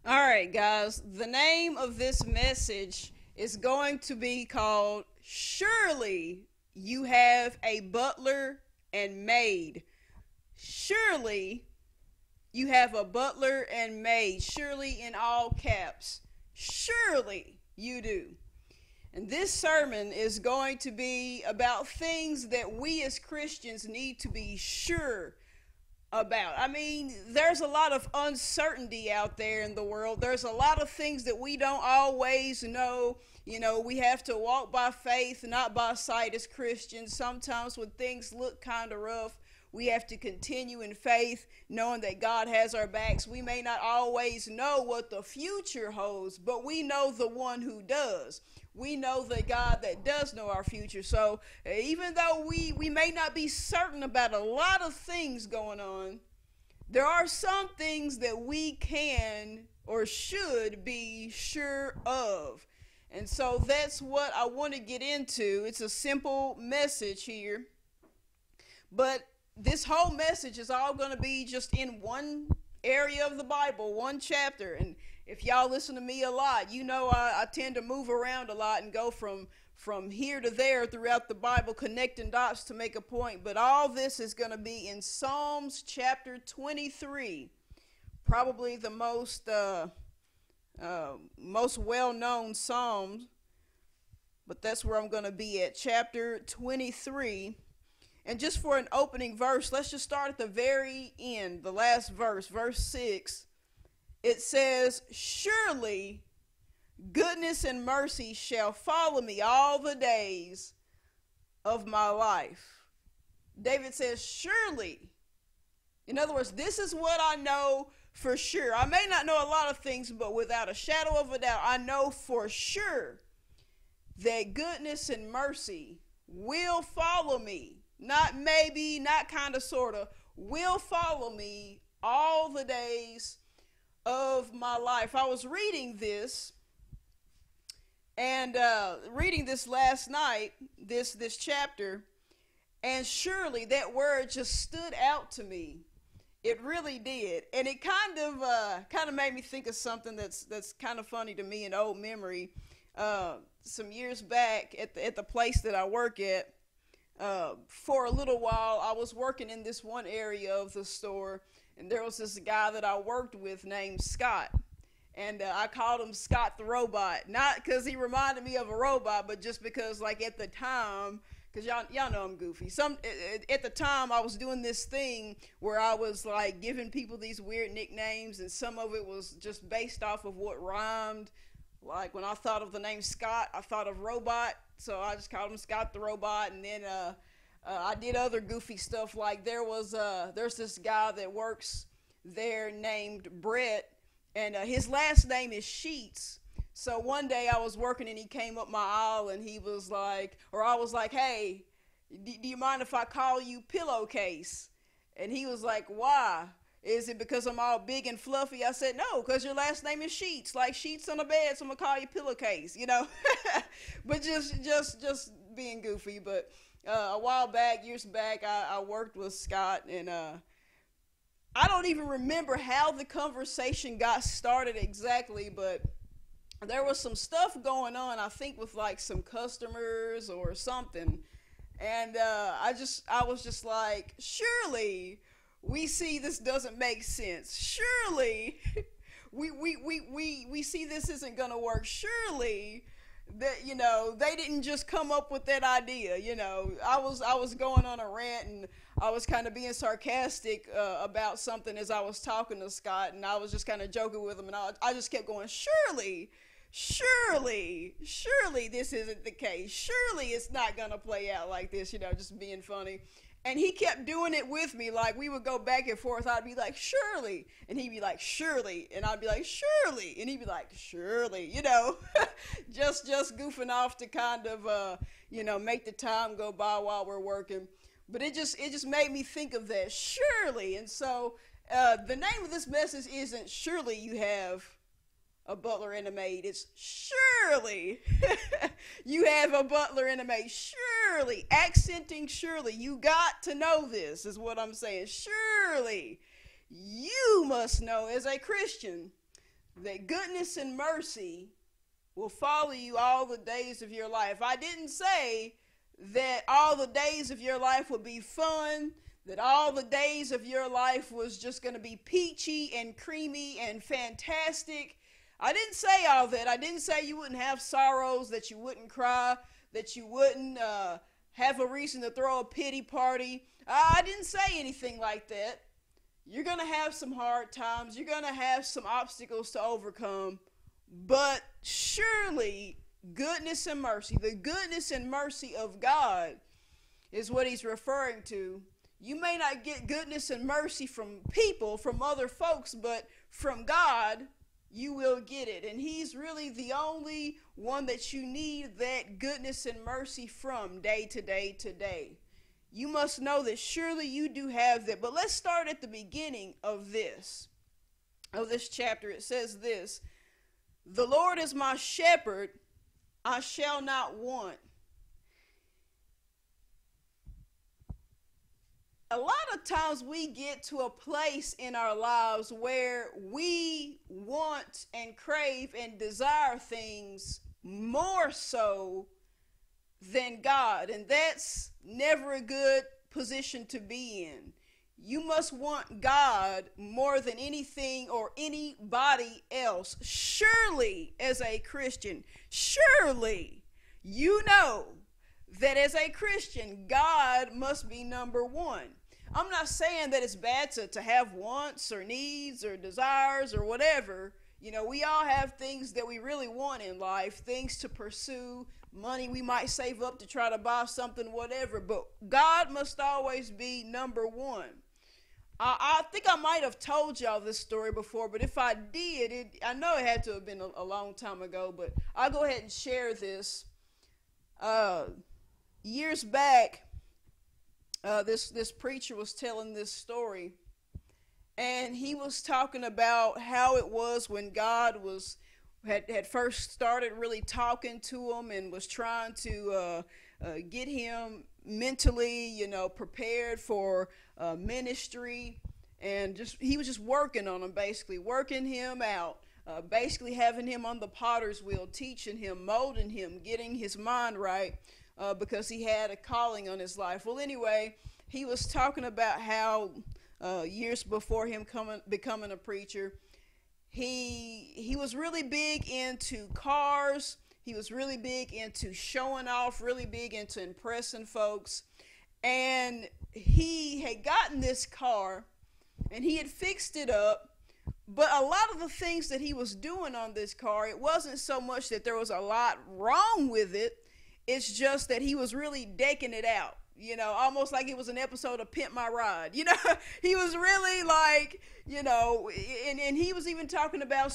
All right, guys, the name of this message is going to be called Surely You Have a Butler and Maid. Surely you have a butler and maid. Surely in all caps. Surely you do. And this sermon is going to be about things that we as Christians need to be sure about. I mean, there's a lot of uncertainty out there in the world. There's a lot of things that we don't always know. You know, we have to walk by faith, not by sight as Christians. Sometimes when things look kind of rough, we have to continue in faith, knowing that God has our backs. We may not always know what the future holds, but we know the one who does. We know the God that does know our future. So even though we may not be certain about a lot of things going on, there are some things that we can or should be sure of. And so that's what I want to get into. It's a simple message here, but this whole message is all going to be just in one area of the Bible, one chapter. And if y'all listen to me a lot, you know I tend to move around a lot and go from here to there throughout the Bible, connecting dots to make a point. But all this is going to be in Psalms chapter 23, probably the most well-known Psalm. But that's where I'm going to be at, chapter 23. And just for an opening verse, let's just start at the very end, the last verse, verse 6. It says, "Surely goodness and mercy shall follow me all the days of my life." David says, surely. In other words, this is what I know for sure. I may not know a lot of things, but without a shadow of a doubt, I know for sure that goodness and mercy will follow me. Not maybe, not kind of, sort of, will follow me all the days of my life. I was reading this and reading this last night, this chapter, and surely that word just stood out to me. It really did, and it kind of made me think of something that's kind of funny to me, an old memory. Some years back at the place that I work at. For a little while, I was working in this one area of the store, and there was this guy that I worked with named Scott, and I called him Scott the Robot, not because he reminded me of a robot, but just because, like, at the time, because y'all know I'm goofy. At the time, I was doing this thing where I was like giving people these weird nicknames, and some of it was just based off of what rhymed. Like when I thought of the name Scott, I thought of robot, so I just called him Scott the Robot. And then I did other goofy stuff. Like there's this guy that works there named Brett, and his last name is Sheets. So one day I was working and he came up my aisle and he was like, or I was like, "Hey, do you mind if I call you Pillowcase?" And he was like, "Why? Is it because I'm all big and fluffy?" I said, "No, because your last name is Sheets, like sheets on a bed, so I'm gonna call you Pillowcase," you know. But just being goofy. But a while back, years back, I worked with Scott, and I don't even remember how the conversation got started exactly, but there was some stuff going on, I think, with like some customers or something, and I was just like, surely we see this doesn't make sense. Surely we see this isn't gonna work. Surely that, you know, they didn't just come up with that idea. You know, I was going on a rant, and I was kind of being sarcastic about something as I was talking to Scott, and I was just kind of joking with him, and I just kept going, surely this isn't the case. Surely it's not gonna play out like this, you know, just being funny. And he kept doing it with me. Like, we would go back and forth. I'd be like, surely. And he'd be like, surely. And I'd be like, surely. And he'd be like, surely. You know, just goofing off to kind of, make the time go by while we're working. But it just made me think of that, surely. And so the name of this message isn't surely you have a butler and a maid. It's surely you have a butler and a maid. Surely, accenting surely. You got to know this, is what I'm saying. Surely you must know as a Christian that goodness and mercy will follow you all the days of your life. I didn't say that all the days of your life would be fun, that all the days of your life was just going to be peachy and creamy and fantastic. I didn't say all that. I didn't say you wouldn't have sorrows, that you wouldn't cry, that you wouldn't have a reason to throw a pity party. I didn't say anything like that. You're going to have some hard times. You're going to have some obstacles to overcome. But surely goodness and mercy, the goodness and mercy of God is what he's referring to. You may not get goodness and mercy from people, from other folks, but from God, you will get it. And he's really the only one that you need that goodness and mercy from day to day to day. You must know that surely you do have that. But let's start at the beginning of this chapter. It says this: the Lord is my shepherd, I shall not want. A lot of times we get to a place in our lives where we want and crave and desire things more so than God, and that's never a good position to be in. You must want God more than anything or anybody else. Surely, as a Christian, surely you know that as a Christian, God must be number one. I'm not saying that it's bad to have wants or needs or desires or whatever. You know, we all have things that we really want in life, things to pursue, money we might save up to try to buy something, whatever. But God must always be number one. I think I might have told y'all this story before, but if I did, I know it had to have been a long time ago, but I'll go ahead and share this. Years back, this preacher was telling this story, and he was talking about how it was when God had first started really talking to him and was trying to get him mentally, prepared for ministry, and he was just working on him, basically working him out, basically having him on the potter's wheel, teaching him, molding him, getting his mind right, because he had a calling on his life. Well, anyway, he was talking about how years before him becoming a preacher, he was really big into cars. He was really big into showing off, really big into impressing folks. And he had gotten this car and he had fixed it up. But a lot of the things that he was doing on this car, it wasn't so much that there was a lot wrong with it. It's just that he was really decking it out. Almost like it was an episode of Pimp My Ride. He was really like, and he was even talking about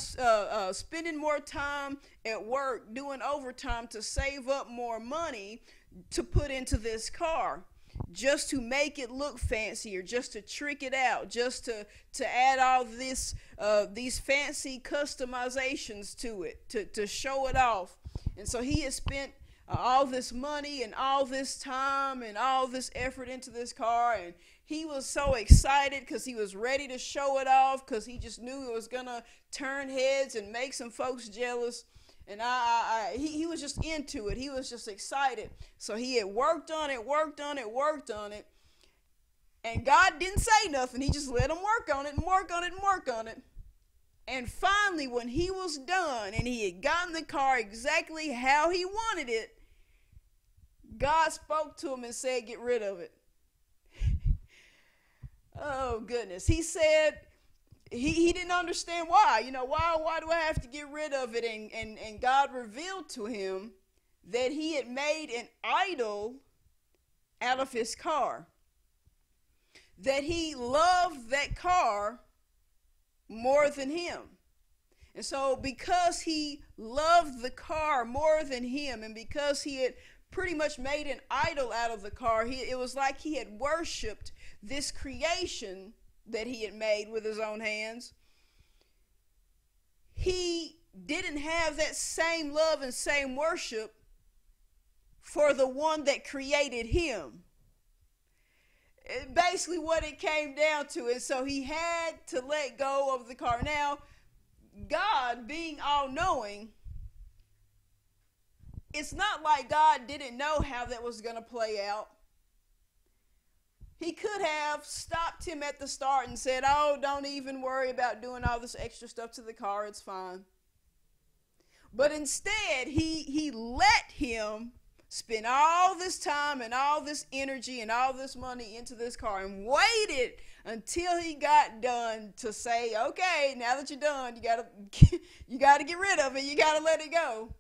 spending more time at work, doing overtime to save up more money to put into this car, just to make it look fancier, just to trick it out, just to add all these fancy customizations to it, to show it off. And so he had spent all this money and all this time and all this effort into this car, and he was so excited because he was ready to show it off, because he just knew it was gonna turn heads and make some folks jealous. And he was just into it. He was just excited. So he had worked on it, and God didn't say nothing. He just let him work on it. And finally, when he was done and he had gotten the car exactly how he wanted it, God spoke to him and said, "Get rid of it." Oh, goodness. He said he didn't understand why. Why do I have to get rid of it? And God revealed to him that he had made an idol out of his car, that he loved that car more than him. And so because he loved the car more than him, and because he had pretty much made an idol out of the car, it was like he had worshiped this creation that he had made with his own hands. He didn't have that same love and same worship for the one that created him. Basically what it came down to. And so he had to let go of the car. Now, God being all-knowing, it's not like God didn't know how that was going to play out. He could have stopped him at the start and said, oh, don't even worry about doing all this extra stuff to the car. It's fine. But instead, he let him spend all this time and all this energy and all this money into this car and waited until he got done to say, okay, now that you're done, you gotta get rid of it. You got to let it go.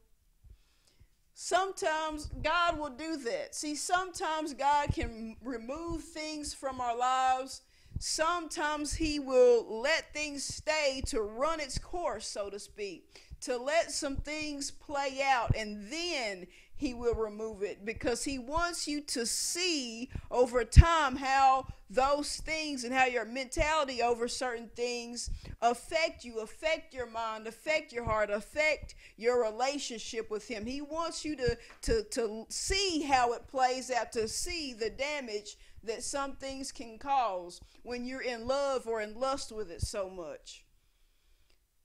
Sometimes God will do that. See, sometimes God can remove things from our lives. Sometimes he will let things stay to run its course, so to speak, to let some things play out, and then he will remove it, because he wants you to see over time how those things and how your mentality over certain things affect you, affect your mind, affect your heart, affect your relationship with him. He wants you to see how it plays out, to see the damage that some things can cause when you're in love or in lust with it so much.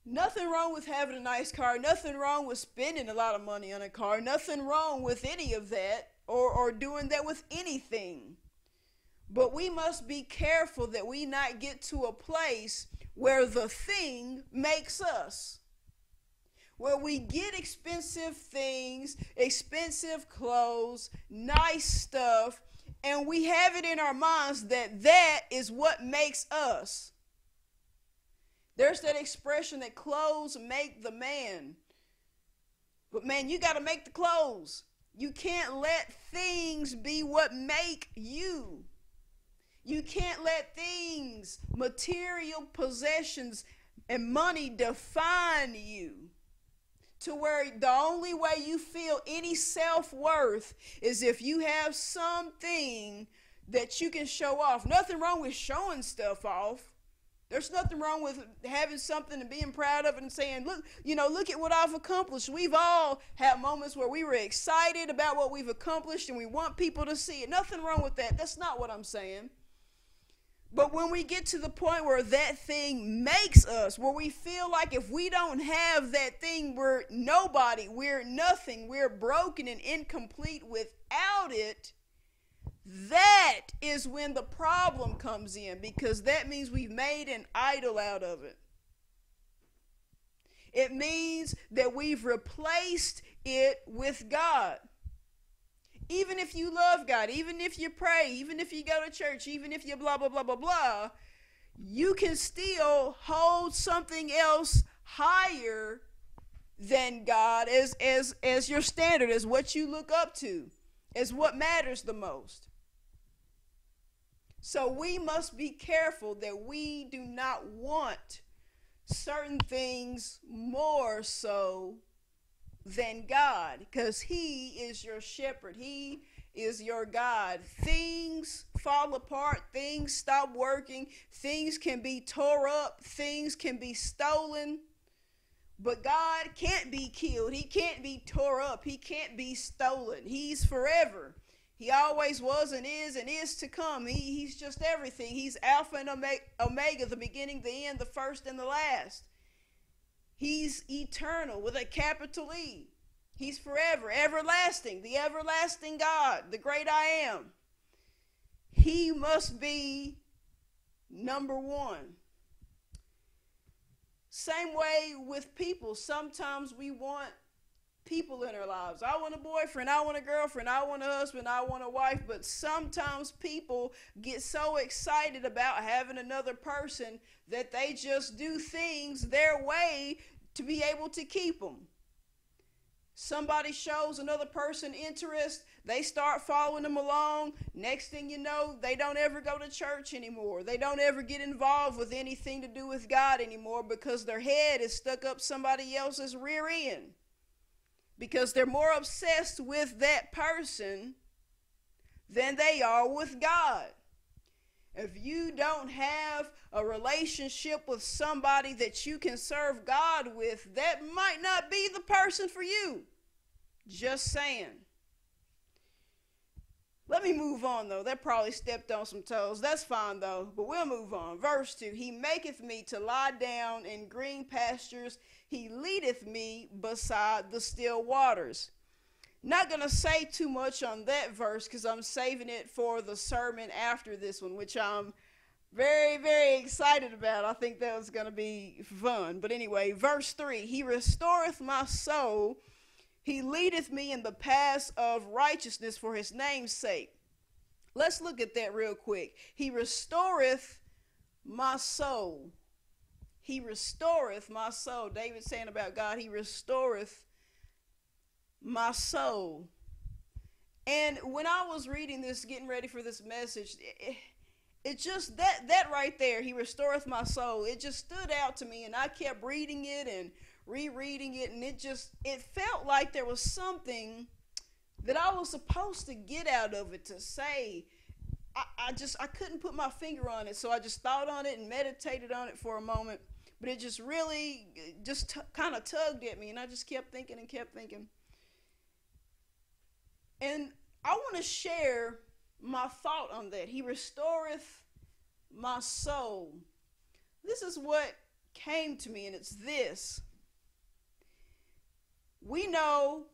Nothing wrong with having a nice car. Nothing wrong with spending a lot of money on a car. Nothing wrong with any of that, or doing that with anything. But we must be careful that we not get to a place where the thing makes us. Where we get expensive things, expensive clothes, nice stuff, and we have it in our minds that that is what makes us. There's that expression that clothes make the man. But man, you got to make the clothes. You can't let things be what make you. You can't let things, material possessions, and money define you. To where the only way you feel any self-worth is if you have something that you can show off. Nothing wrong with showing stuff off. There's nothing wrong with having something and being proud of it and saying, look at what I've accomplished. We've all had moments where we were excited about what we've accomplished and we want people to see it. Nothing wrong with that. That's not what I'm saying. But when we get to the point where that thing makes us, where we feel like if we don't have that thing, we're nobody, we're nothing, we're broken and incomplete without it, that is when the problem comes in, because that means we've made an idol out of it. It means that we've replaced it with God. Even if you love God, even if you pray, even if you go to church, even if you blah, blah, blah, blah, blah, you can still hold something else higher than God as your standard, as what you look up to, as what matters the most. So we must be careful that we do not want certain things more so than God, because he is your shepherd. He is your God. Things fall apart. Things stop working. Things can be tore up. Things can be stolen. But God can't be killed. He can't be tore up. He can't be stolen. He's forever. He always was and is to come. He's just everything. He's Alpha and Omega, the beginning, the end, the first and the last. He's eternal with a capital E. He's forever, everlasting, the everlasting God, the great I am. He must be number one. Same way with people. Sometimes we want people in our lives. I want a boyfriend, I want a girlfriend, I want a husband, I want a wife. But sometimes people get so excited about having another person that they just do things their way to be able to keep them. Somebody shows another person interest, they start following them along. Next thing you know, they don't ever go to church anymore. They don't ever get involved with anything to do with God anymore, because their head is stuck up somebody else's rear end. Because they're more obsessed with that person than they are with God. If you don't have a relationship with somebody that you can serve God with, that might not be the person for you. Just saying. Let me move on, though. That probably stepped on some toes. That's fine, though, but we'll move on. Verse 2, he maketh me to lie down in green pastures. He leadeth me beside the still waters. Not going to say too much on that verse because I'm saving it for the sermon after this one, which I'm very, very excited about. I think that was going to be fun. But anyway, verse 3, he restoreth my soul. He leadeth me in the paths of righteousness for his name's sake. Let's look at that real quick. He restoreth my soul. He restoreth my soul. David's saying about God, he restoreth my soul. And when I was reading this, getting ready for this message, it just, that right there, he restoreth my soul, it just stood out to me, and I kept reading it and rereading it, and it felt like there was something that I was supposed to get out of it, to say. I couldn't put my finger on it, so I just thought on it and meditated on it for a moment, but it just really kind of tugged at me, and I just kept thinking and kept thinking. And I want to share my thought on that. He restoreth my soul. This is what came to me, and it's this. We know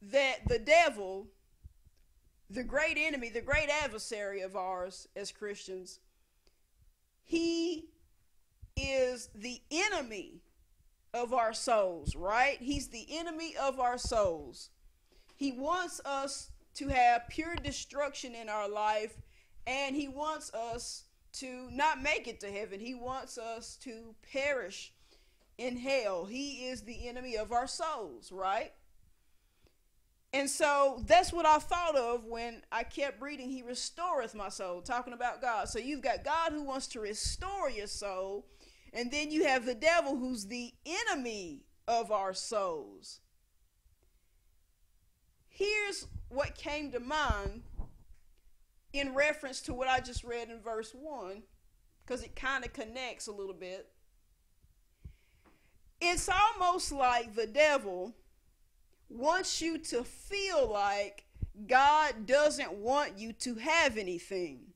that the devil, the great enemy, the great adversary of ours as Christians, he is the enemy of our souls, right? He's the enemy of our souls. He wants us to have pure destruction in our life, and he wants us to not make it to heaven. He wants us to perish in hell. He is the enemy of our souls, right? And so that's what I thought of when I kept reading, he restoreth my soul, talking about God. So you've got God who wants to restore your soul, and then you have the devil who's the enemy of our souls. Here's what came to mind in reference to what I just read in verse 1, because it kind of connects a little bit. It's almost like the devil wants you to feel like God doesn't want you to have anything.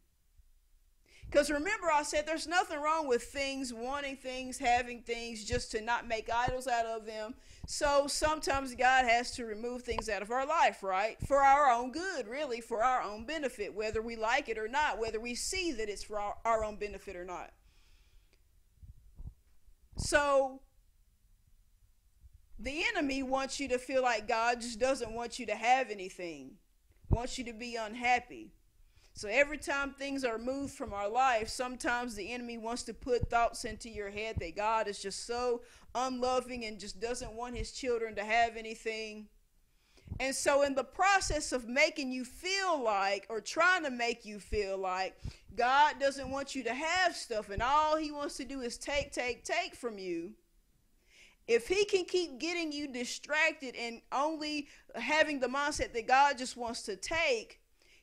Because remember, I said there's nothing wrong with things, wanting things, having things, just to not make idols out of them. So sometimes God has to remove things out of our life, right? For our own good, really, for our own benefit, whether we like it or not, whether we see that it's for our own benefit or not. So the enemy wants you to feel like God just doesn't want you to have anything, wants you to be unhappy. So every time things are moved from our life, sometimes the enemy wants to put thoughts into your head that God is just so unloving and just doesn't want his children to have anything. And so in the process of making you feel like, or trying to make you feel like, God doesn't want you to have stuff and all he wants to do is take from you, if he can keep getting you distracted and only having the mindset that God just wants to take,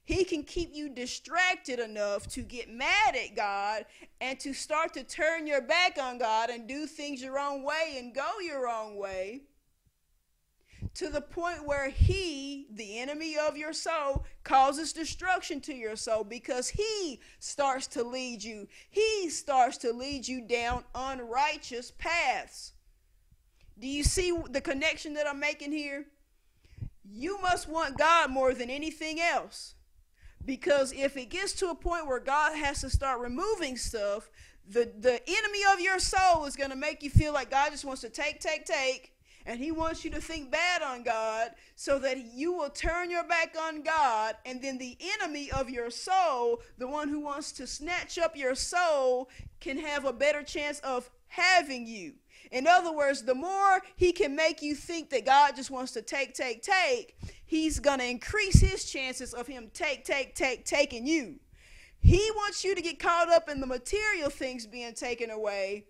he can keep you distracted enough to get mad at God and to start to turn your back on God and do things your own way and go your own way, to the point where he, the enemy of your soul, causes destruction to your soul because he starts to lead you. He starts to lead you down unrighteous paths. Do you see the connection that I'm making here? You must want God more than anything else. Because if it gets to a point where God has to start removing stuff, the enemy of your soul is going to make you feel like God just wants to take, and he wants you to think bad on God so that you will turn your back on God, and then the enemy of your soul, the one who wants to snatch up your soul, can have a better chance of having you. In other words, the more he can make you think that God just wants to take, he's going to increase his chances of him taking you. He wants you to get caught up in the material things being taken away,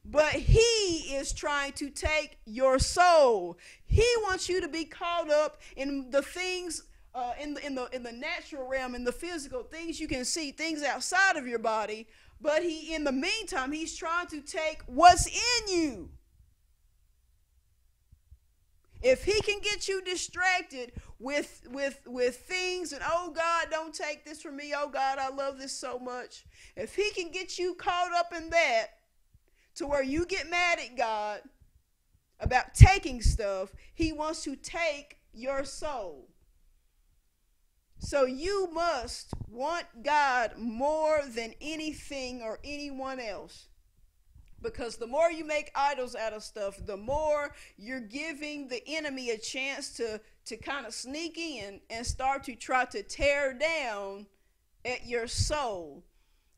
but he is trying to take your soul. He wants you to be caught up in the things in the natural realm, in the physical things you can see, things outside of your body. But in the meantime, he's trying to take what's in you. If he can get you distracted with things and, oh God, don't take this from me. Oh God, I love this so much. If he can get you caught up in that to where you get mad at God about taking stuff, he wants to take your soul. So you must want God more than anything or anyone else. Because the more you make idols out of stuff, the more you're giving the enemy a chance to kind of sneak in and start to try to tear down at your soul,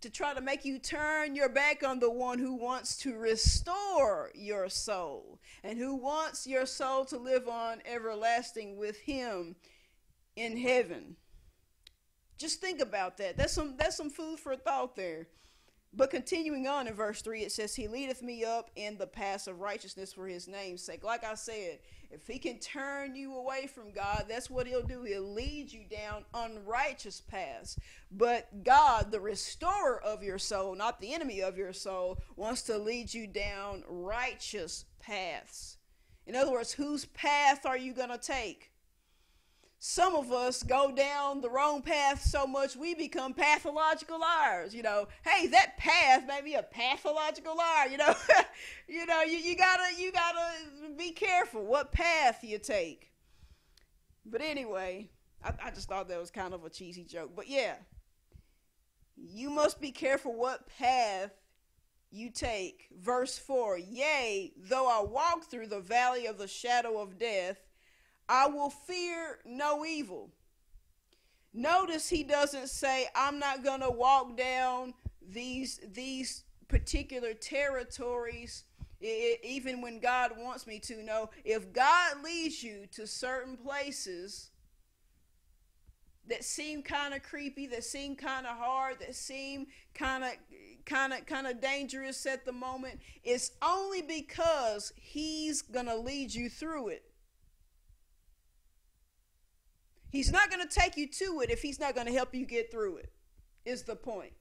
to try to make you turn your back on the one who wants to restore your soul and who wants your soul to live on everlasting with him in heaven. Just think about that. That's some food for thought there. But continuing on in verse 3, it says, he leadeth me up in the paths of righteousness for his name's sake. Like I said, if he can turn you away from God, that's what he'll do. He'll lead you down unrighteous paths. But God, the restorer of your soul, not the enemy of your soul, wants to lead you down righteous paths. In other words, whose path are you going to take? Some of us go down the wrong path so much we become pathological liars. Hey, that path may be a pathological liar. You gotta be careful what path you take. But anyway, I just thought that was kind of a cheesy joke. But yeah, you must be careful what path you take. Verse 4, yea, though I walk through the valley of the shadow of death, I will fear no evil. Notice he doesn't say, I'm not going to walk down these particular territories even when God wants me to. No, if God leads you to certain places that seem kind of creepy, that seem kind of hard, that seem kind of dangerous at the moment, it's only because he's going to lead you through it. He's not going to take you to it if he's not going to help you get through it, is the point.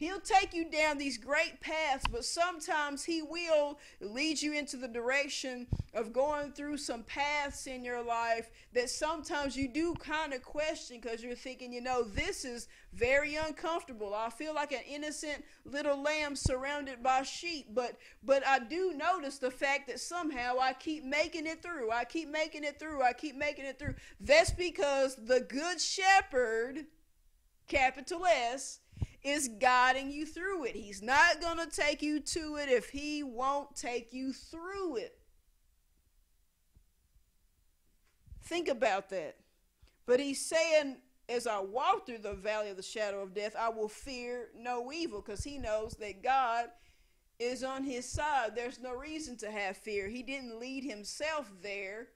He'll take you down these great paths, but sometimes he will lead you into the direction of going through some paths in your life that sometimes you do kind of question because you're thinking, this is very uncomfortable. I feel like an innocent little lamb surrounded by sheep, but I do notice the fact that somehow I keep making it through. I keep making it through. That's because the good shepherd, capital S, is guiding you through it. He's not going to take you to it if he won't take you through it. Think about that. But he's saying, as I walk through the valley of the shadow of death, I will fear no evil, because he knows that God is on his side. There's no reason to have fear. He didn't lead himself there.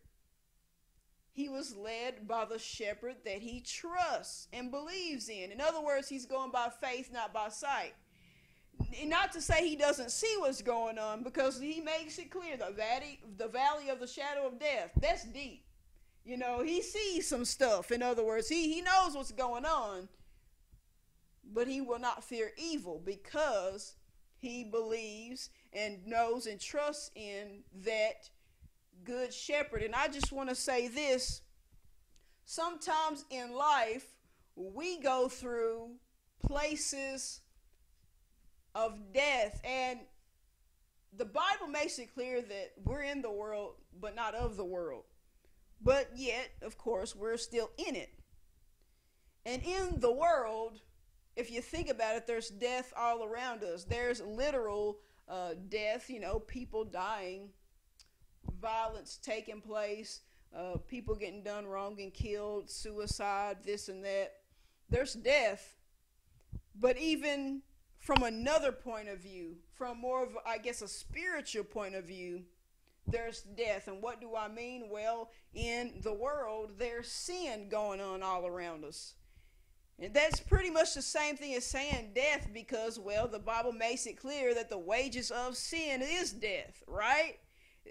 He was led by the shepherd that he trusts and believes in. In other words, he's going by faith, not by sight. Not to say he doesn't see what's going on, because he makes it clear, the valley of the shadow of death, that's deep. He sees some stuff. In other words, he knows what's going on, but he will not fear evil because he believes and knows and trusts in that good shepherd. And I just want to say this: sometimes in life we go through places of death, and the Bible makes it clear that we're in the world but not of the world, but yet of course we're still in it. And in the world, if you think about it, there's death all around us. There's literal death, people dying, violence taking place, people getting done wrong and killed, suicide, this and that. There's death. But even from another point of view, from more of, I guess, a spiritual point of view, there's death. And what do I mean? Well, in the world, there's sin going on all around us. And that's pretty much the same thing as saying death, because, well, the Bible makes it clear that the wages of sin is death, right?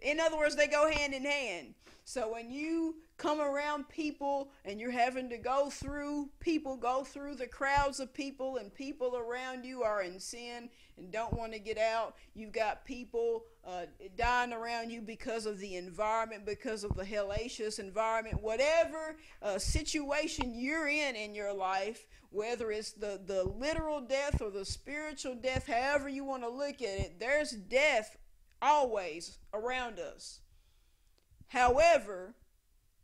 In other words, they go hand in hand. So when you come around people and you're having to go through the crowds of people, and people around you are in sin and don't want to get out. You've got people dying around you because of the environment, because of the hellacious environment. Whatever situation you're in your life, whether it's the literal death or the spiritual death, however you want to look at it, there's death always around us. However,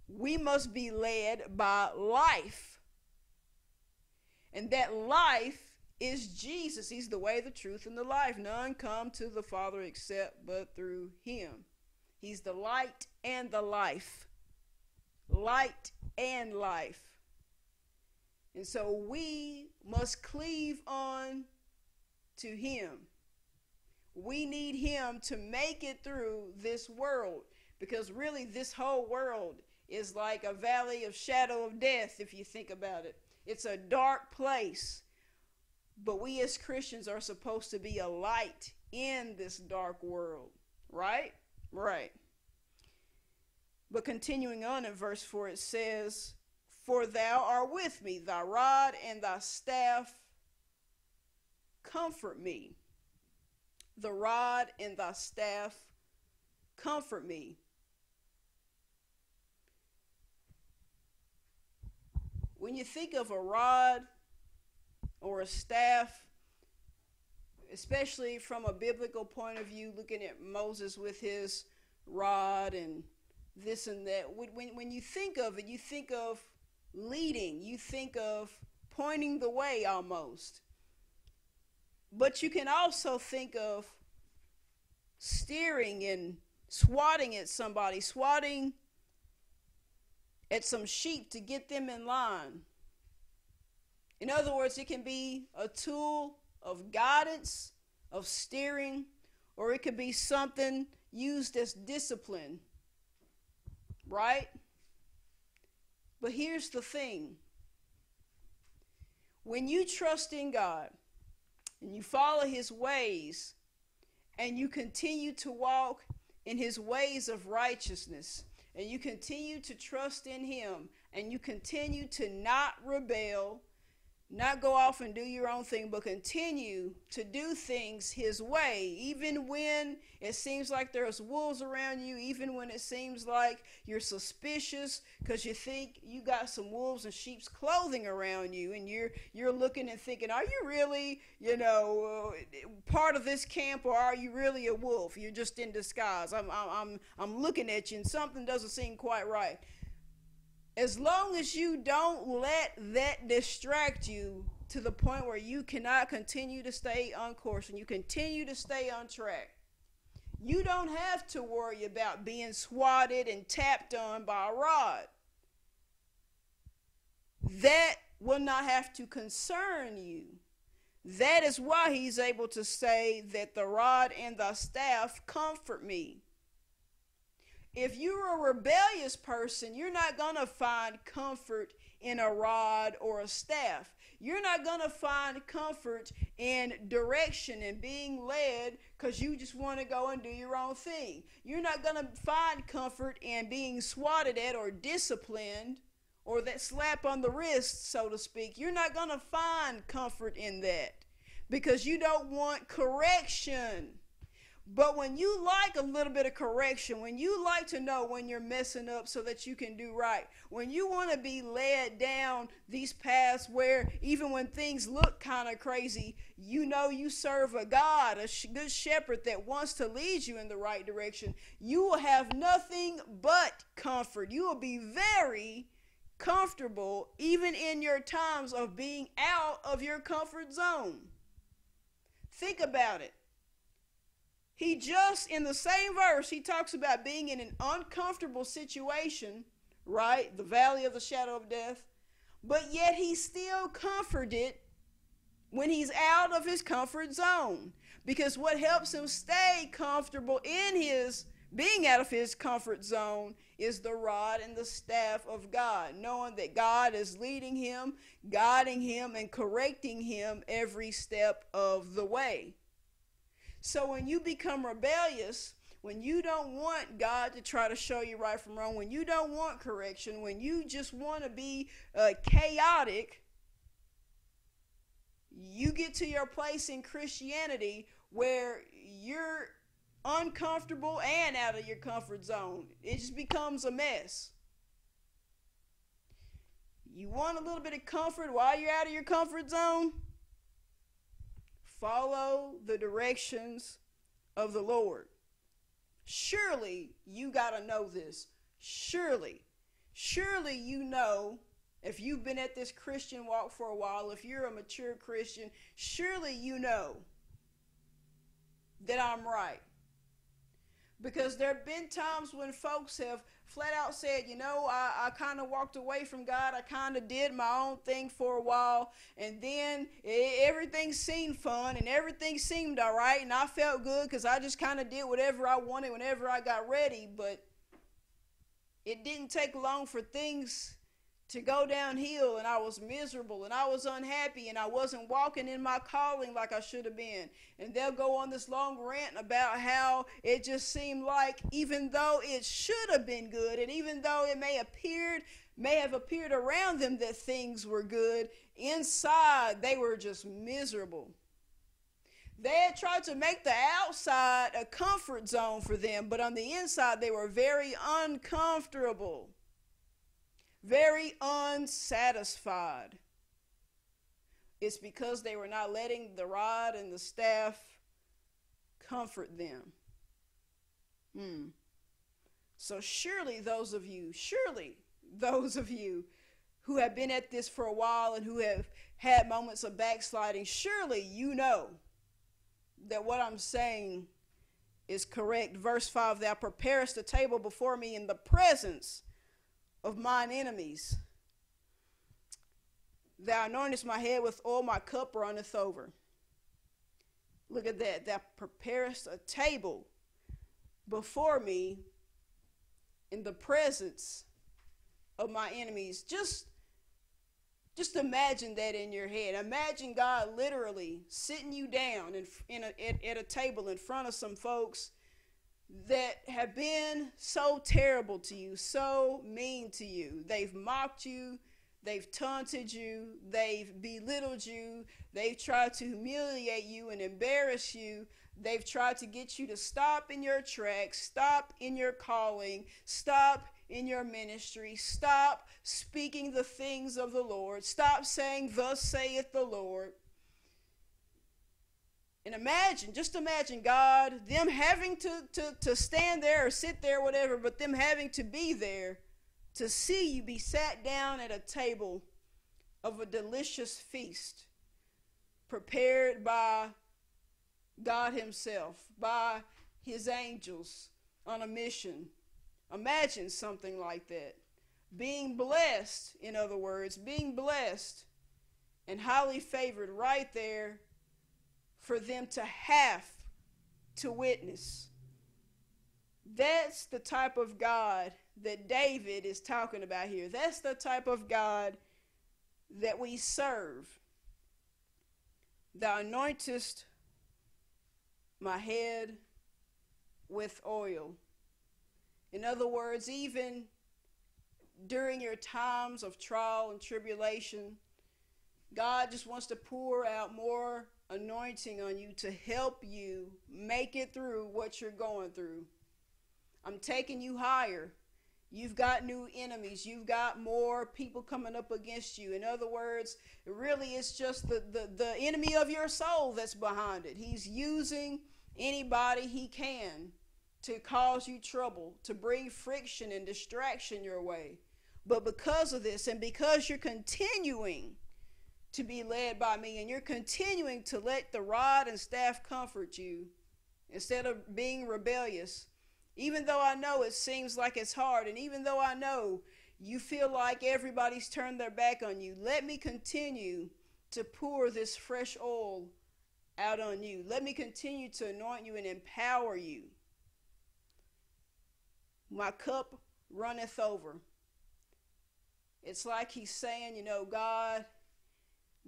we must be led by life. And that life is Jesus. He's the way, the truth, and the life. None come to the Father except but through him. He's the light and the life. Light and life. And so we must cleave on to him. We need him to make it through this world, because really this whole world is like a valley of shadow of death, if you think about it. It's a dark place, but we as Christians are supposed to be a light in this dark world, right? Right. But continuing on in verse 4, it says, "For thou art with me, thy rod and thy staff comfort me." The rod and thy staff comfort me. When you think of a rod or a staff, especially from a biblical point of view, looking at Moses with his rod and this and that, when you think of it, you think of leading, you think of pointing the way almost. But you can also think of steering and swatting at somebody, swatting at some sheep to get them in line. In other words, it can be a tool of guidance, of steering, or it could be something used as discipline, right? But here's the thing. When you trust in God, and you follow his ways, and you continue to walk in his ways of righteousness, and you continue to trust in him, and you continue to not rebel, not go off and do your own thing, but continue to do things his way, even when it seems like there's wolves around you, even when it seems like you're suspicious because you think you got some wolves in sheep's clothing around you, and you're looking and thinking, are you really, part of this camp, or are you really a wolf? You're just in disguise. I'm looking at you and something doesn't seem quite right. As long as you don't let that distract you to the point where you cannot continue to stay on course and you continue to stay on track, you don't have to worry about being swatted and tapped on by a rod. That will not have to concern you. That is why he's able to say that the rod and the staff comfort me. If you're a rebellious person, you're not going to find comfort in a rod or a staff. You're not going to find comfort in direction and being led because you just want to go and do your own thing. You're not going to find comfort in being swatted at or disciplined, or that slap on the wrist, so to speak. You're not going to find comfort in that because you don't want correction. But when you like a little bit of correction, when you like to know when you're messing up so that you can do right, when you want to be led down these paths where even when things look kind of crazy, you know you serve a God, a good shepherd that wants to lead you in the right direction, you will have nothing but comfort. You will be very comfortable even in your times of being out of your comfort zone. Think about it. He just, in the same verse, he talks about being in an uncomfortable situation, right? The valley of the shadow of death. But yet he's still comforted when he's out of his comfort zone. Because what helps him stay comfortable in his being out of his comfort zone is the rod and the staff of God. Knowing that God is leading him, guiding him, and correcting him every step of the way. So when you become rebellious, when you don't want God to try to show you right from wrong, when you don't want correction, when you just want to be chaotic, you get to your place in Christianity where you're uncomfortable and out of your comfort zone. It just becomes a mess. You want a little bit of comfort while you're out of your comfort zone? Follow the directions of the Lord. Surely you got to know this. Surely you know, if you've been at this Christian walk for a while, if you're a mature Christian, surely you know that I'm right. Because there have been times when folks have flat out said, I kind of walked away from God. I kind of did my own thing for a while. And then everything seemed fun and everything seemed all right. And I felt good because I just kind of did whatever I wanted whenever I got ready. But it didn't take long for things to go downhill, and I was miserable and I was unhappy and I wasn't walking in my calling like I should have been. And they'll go on this long rant about how it just seemed like, even though it should have been good, and even though it may have appeared around them that things were good, inside they were just miserable. They had tried to make the outside a comfort zone for them, but on the inside they were very uncomfortable. Very unsatisfied. It's because they were not letting the rod and the staff comfort them. So surely those of you who have been at this for a while and who have had moments of backsliding, surely you know that what I'm saying is correct. Verse 5, thou preparest a table before me in the presence of mine enemies. Thou anointest my head with oil, my cup runneth over. Look at that. Thou preparest a table before me in the presence of my enemies. Just imagine that in your head. Imagine God literally sitting you down at a table in front of some folks that have been so terrible to you, so mean to you. They've mocked you, they've taunted you, they've belittled you, they've tried to humiliate you and embarrass you. They've tried to get you to stop in your tracks, stop in your calling, stop in your ministry, stop speaking the things of the Lord, stop saying, thus saith the Lord. And just imagine God, them having to stand there or sit there, whatever, but them having to be there to see you be sat down at a table of a delicious feast prepared by God himself, by his angels on a mission. Imagine something like that. Being blessed, in other words, being blessed and highly favored right there for them to have to witness. That's the type of God that David is talking about here. That's the type of God that we serve. Thou anointest my head with oil. In other words, even during your times of trial and tribulation, God just wants to pour out more anointing on you to help you make it through what you're going through. I'm taking you higher. You've got new enemies. You've got more people coming up against you. In other words, really it's just the enemy of your soul that's behind it. He's using anybody he can to cause you trouble, to bring friction and distraction your way. But because of this, and because you're continuing to be led by me, and you're continuing to let the rod and staff comfort you instead of being rebellious, even though I know it seems like it's hard, and even though I know you feel like everybody's turned their back on you, let me continue to pour this fresh oil out on you. Let me continue to anoint you and empower you. My cup runneth over. It's like he's saying,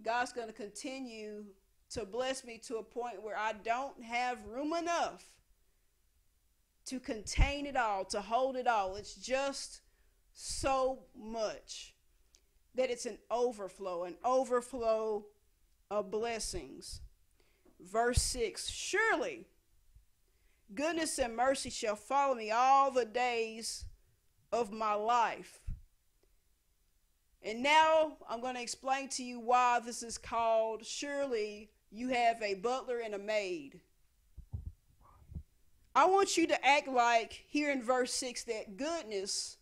God's going to continue to bless me to a point where I don't have room enough to contain it all, to hold it all. It's just so much that it's an overflow of blessings. Verse 6, surely goodness and mercy shall follow me all the days of my life. And now I'm going to explain to you why this is called surely you have a butler and a maid. I want you to act like here in verse 6 that goodness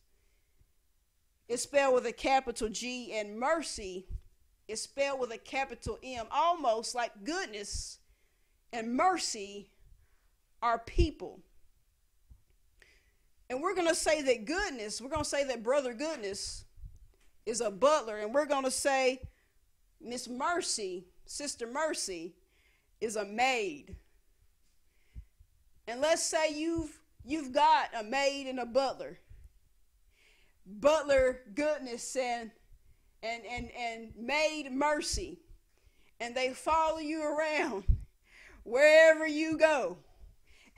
is spelled with a capital G and mercy is spelled with a capital M, almost like goodness and mercy are people. And we're going to say that goodness, we're going to say that Brother Goodness is a butler, and we're going to say Miss Mercy, Sister Mercy, is a maid. And let's say you've got a maid and a butler. Butler Goodness and Maid Mercy. And they follow you around wherever you go.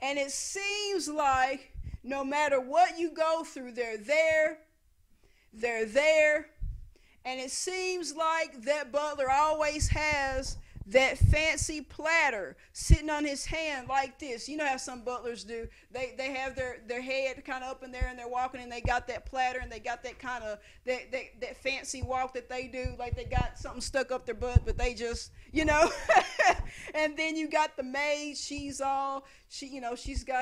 And it seems like no matter what you go through, they're there. They're there. And it seems like that butler always has that fancy platter sitting on his hand like this. You know how some butlers do. They have their head kind of up in there and they're walking and they got that platter and they got that kind of that fancy walk that they do, like they got something stuck up their butt, but they just, you know. And then you got the maid. She's got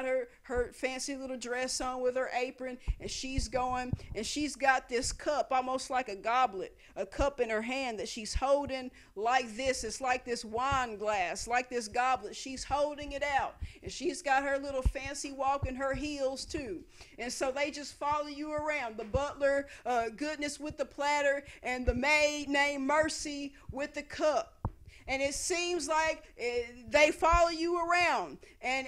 her fancy little dress on with her apron, and she's going, and she's got this cup almost like a goblet, a cup in her hand that she's holding like this. It's like this wine glass, like this goblet. She's holding it out, and she's got her little fancy walk in her heels too. And so they just follow you around. The butler, Goodness, with the platter, and the maid named Mercy with the cup. And it seems like they follow you around. And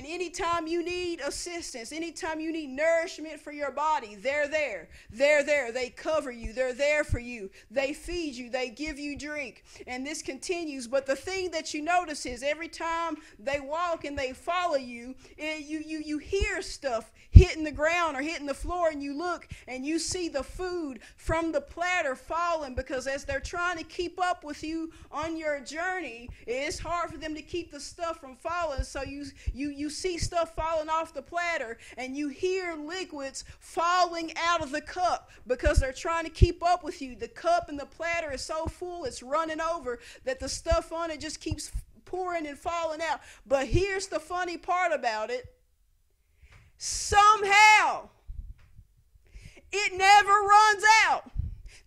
anytime you need assistance, anytime you need nourishment for your body, they're there. They're there. They cover you. They're there for you. They feed you. They give you drink. And this continues. But the thing that you notice is every time they walk and they follow you, you hear stuff hitting the ground or hitting the floor, and you look and you see the food from the platter falling, because as they're trying to keep up with you on your journey, it's hard for them to keep the stuff from falling. So you see stuff falling off the platter, and you hear liquids falling out of the cup because they're trying to keep up with you. The cup and the platter is so full, it's running over, that the stuff on it just keeps pouring and falling out. But here's the funny part about it. Somehow, it never runs out.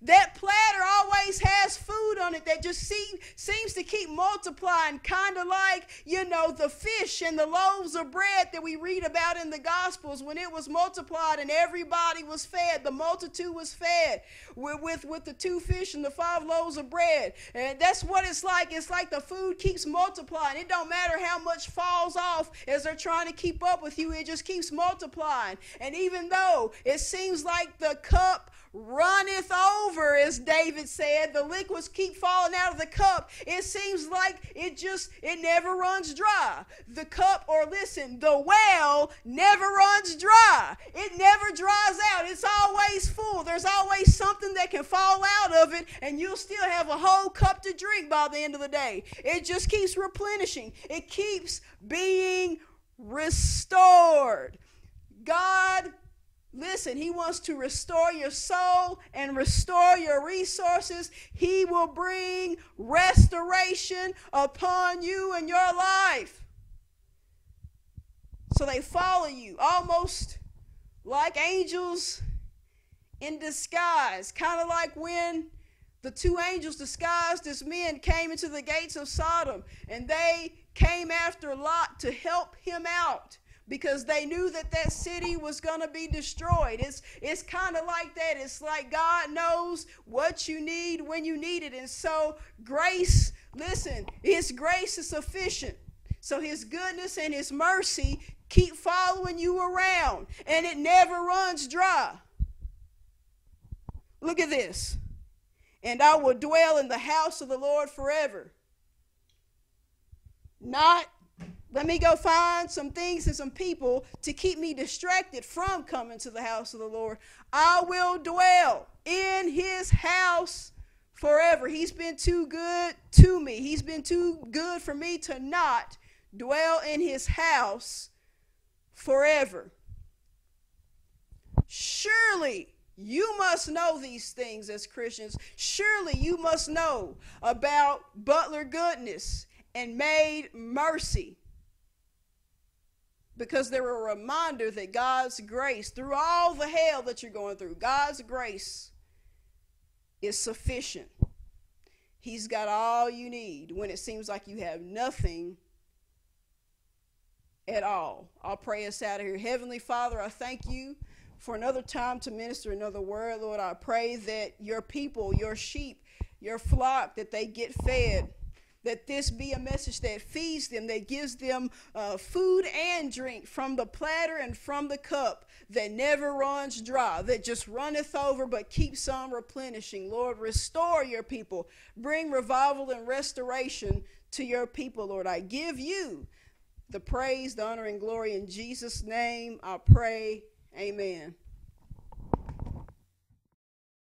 That platter always has food on it that just seems to keep multiplying, kind of like, the fish and the loaves of bread that we read about in the Gospels when it was multiplied and everybody was fed. The multitude was fed with the 2 fish and the 5 loaves of bread. And that's what it's like. It's like the food keeps multiplying. It don't matter how much falls off as they're trying to keep up with you. It just keeps multiplying. And even though it seems like the cup runneth over, as David said, the liquids keep falling out of the cup, it seems like it never runs dry. The cup, or listen, the well never runs dry. It never dries out. It's always full. There's always something that can fall out of it, and you'll still have a whole cup to drink by the end of the day. It just keeps replenishing. It keeps being restored. God, listen, He wants to restore your soul and restore your resources. He will bring restoration upon you and your life. So they follow you almost like angels in disguise, kind of like when the 2 angels disguised as men came into the gates of Sodom, and they came after Lot to help him out, because they knew that city was going to be destroyed. It's kind of like that. It's like God knows what you need when you need it. And so grace, listen, His grace is sufficient. So His goodness and His mercy keep following you around, and it never runs dry. Look at this. And I will dwell in the house of the Lord forever. Not Let me go find some things and some people to keep me distracted from coming to the house of the Lord. I will dwell in his house forever. He's been too good to me. He's been too good for me to not dwell in his house forever. Surely you must know these things as Christians. Surely you must know about Butler goodness and Maid mercy, because they're a reminder that God's grace, through all the hell that you're going through, God's grace is sufficient. He's got all you need when it seems like you have nothing at all. I'll pray us out of here. Heavenly Father, I thank you for another time to minister another word. Lord, I pray that your people, your sheep, your flock, that they get fed, that this be a message that feeds them, that gives them food and drink from the platter and from the cup, that never runs dry, that just runneth over but keeps on replenishing. Lord, restore your people. Bring revival and restoration to your people, Lord. I give you the praise, the honor, and glory. In Jesus' name I pray. Amen.